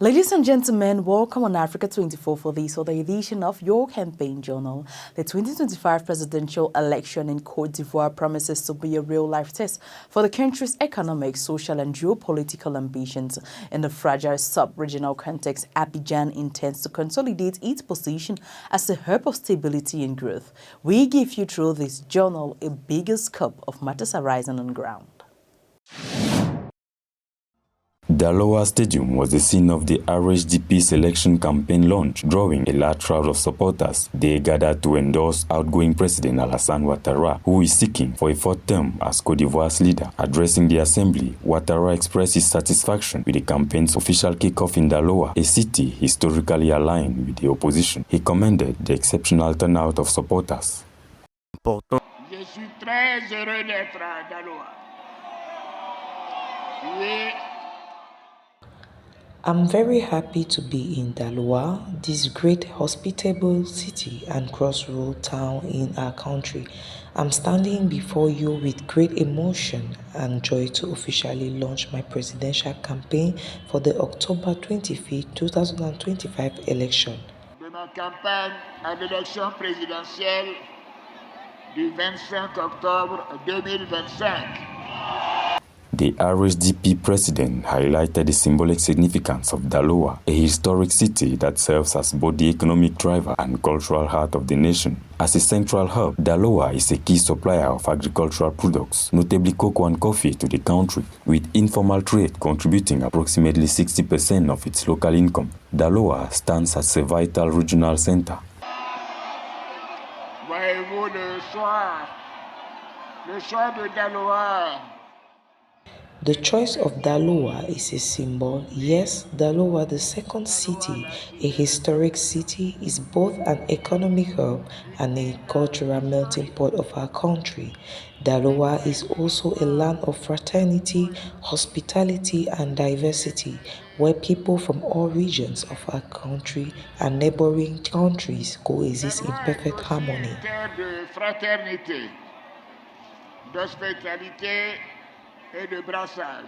Ladies and gentlemen, welcome on Africa 24 for this other edition of your campaign journal. The 2025 presidential election in Côte d'Ivoire promises to be a real-life test for the country's economic, social and geopolitical ambitions. In the fragile sub-regional context, Abidjan intends to consolidate its position as a hub of stability and growth. We give you through this journal a bigger scope of matters arising on ground. Daloa Stadium was the scene of the RHDP selection campaign launch, drawing a large crowd of supporters. They gathered to endorse outgoing President Alassane Ouattara, who is seeking for a fourth term as Côte d'Ivoire's leader. Addressing the assembly, Ouattara expressed his satisfaction with the campaign's official kickoff in Daloa, a city historically aligned with the opposition. He commended the exceptional turnout of supporters. Je suis très heureux d'être à Daloa. I'm very happy to be in Daloa, this great hospitable city and crossroad town in our country. I'm standing before you with great emotion and joy to officially launch my presidential campaign for the October 25, 2025 election. De ma campagne à l'élection présidentielle du 25 octobre 2025. The RHDP president highlighted the symbolic significance of Daloa, a historic city that serves as both the economic driver and cultural heart of the nation. As a central hub, Daloa is a key supplier of agricultural products, notably cocoa and coffee, to the country, with informal trade contributing approximately 60% of its local income. Daloa stands as a vital regional center. Voyez-vous le choix de Daloa. The choice of Daloa is a symbol. Yes, Daloa, the second city, a historic city, is both an economic hub and a cultural melting pot of our country. Daloa is also a land of fraternity, hospitality and diversity, where people from all regions of our country and neighboring countries coexist in perfect harmony. De fraternité, d'hospitalité et de brassage.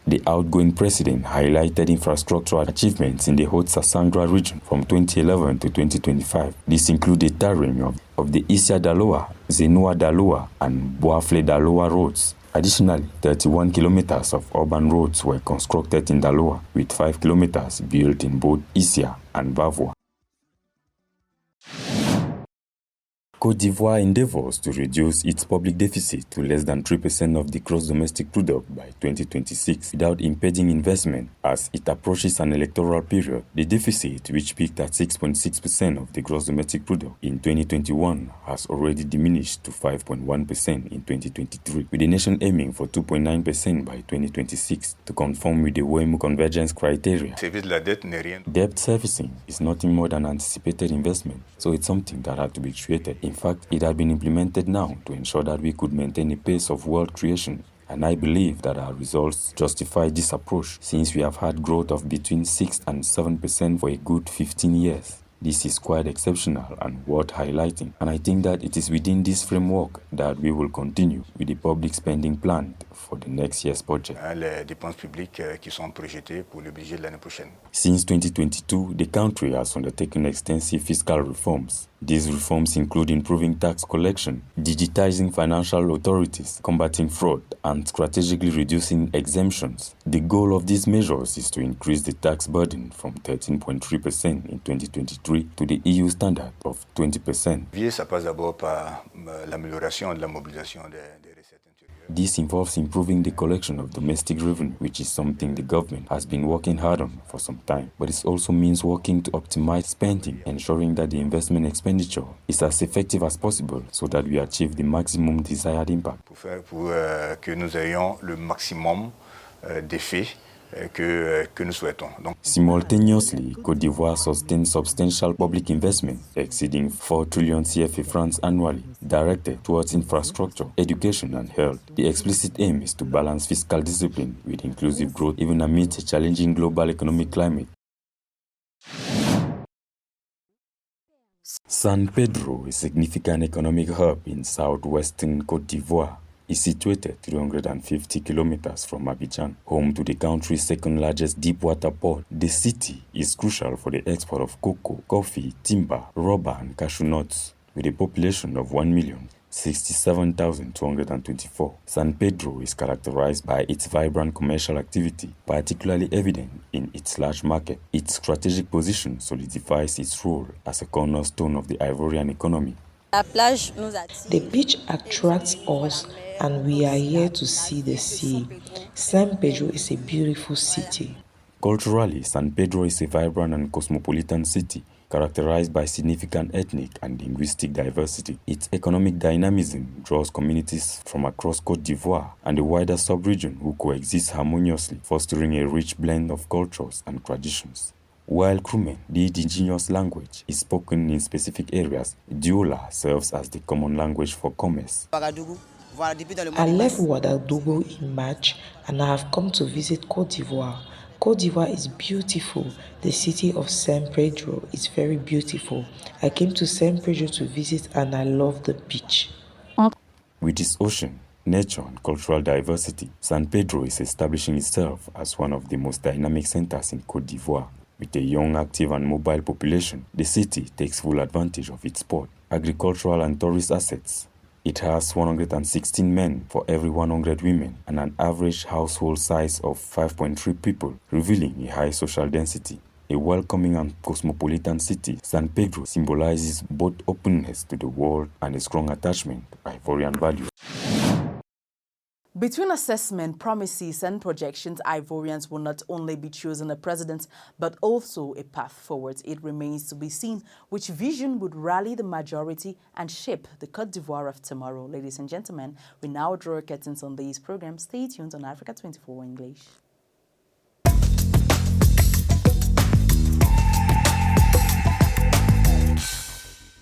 The outgoing president highlighted infrastructural achievements in the Haute-Sassandra region from 2011 to 2025. This included tarring of the Issa Daloa, Zenoa Daloa, and Boafle Daloa roads. Additionally, 31 kilometers of urban roads were constructed in Daloa, with 5 kilometers built in both Issa and Bavois. Côte d'Ivoire endeavors to reduce its public deficit to less than 3% of the gross domestic product by 2026 without impeding investment. As it approaches an electoral period, the deficit, which peaked at 6.6% of the gross domestic product in 2021, has already diminished to 5.1% in 2023, with the nation aiming for 2.9% by 2026 to conform with the WEMU convergence criteria. Debt servicing is nothing more than anticipated investment, so it's something that had to be created. In fact, it had been implemented now to ensure that we could maintain a pace of wealth creation. And I believe that our results justify this approach, since we have had growth of between 6 and 7% for a good 15 years. This is quite exceptional and worth highlighting, and I think that it is within this framework that we will continue with the public spending plan for the next year's budget. Les dépenses publiques qui sont projetées pour le budget de l'année prochaine. Since 2022, the country has undertaken extensive fiscal reforms. These reforms include improving tax collection, digitizing financial authorities, combating fraud, and strategically reducing exemptions. The goal of these measures is to increase the tax burden from 13.3% in 2023 to the EU standard of 20%. Ça passe d'abord par l'amélioration de la mobilisation des recettes intérieures. This involves improving the collection of domestic revenue, which is something the government has been working hard on for some time. But it also means working to optimize spending, ensuring that the investment expenditure is as effective as possible so that we achieve the maximum desired impact. Pour que nous ayons le maximum d'effets que nous souhaitons. Simultaneously, Côte d'Ivoire sustains substantial public investment exceeding 4 trillion CFA francs annually, directed towards infrastructure, education and health. The explicit aim is to balance fiscal discipline with inclusive growth even amid a challenging global economic climate. San Pedro, a significant economic hub in southwestern Côte d'Ivoire, is situated 350 kilometers from Abidjan, home to the country's second-largest deep-water port. The city is crucial for the export of cocoa, coffee, timber, rubber, and cashew nuts. With a population of 1,067,224, San Pedro is characterized by its vibrant commercial activity, particularly evident in its large market. Its strategic position solidifies its role as a cornerstone of the Ivorian economy. The beach attracts us and we are here to see the sea. San Pedro is a beautiful city. Culturally, San Pedro is a vibrant and cosmopolitan city, characterized by significant ethnic and linguistic diversity. Its economic dynamism draws communities from across Côte d'Ivoire and the wider sub-region who coexist harmoniously, fostering a rich blend of cultures and traditions. While Krumen, the indigenous language, is spoken in specific areas, Diola serves as the common language for commerce. I left Ouagadougou in March and I have come to visit Côte d'Ivoire. Côte d'Ivoire is beautiful. The city of San Pedro is very beautiful. I came to San Pedro to visit and I love the beach. With its ocean, nature, and cultural diversity, San Pedro is establishing itself as one of the most dynamic centers in Côte d'Ivoire. With a young, active, and mobile population, the city takes full advantage of its port, agricultural, and tourist assets. It has 116 men for every 100 women and an average household size of 5.3 people, revealing a high social density. A welcoming and cosmopolitan city, San Pedro symbolizes both openness to the world and a strong attachment to Ivorian values. Between assessment, promises and projections, Ivorians will not only be choosing a president, but also a path forward. It remains to be seen which vision would rally the majority and shape the Côte d'Ivoire of tomorrow. Ladies and gentlemen, we now draw curtains on these programs. Stay tuned on Africa 24 English.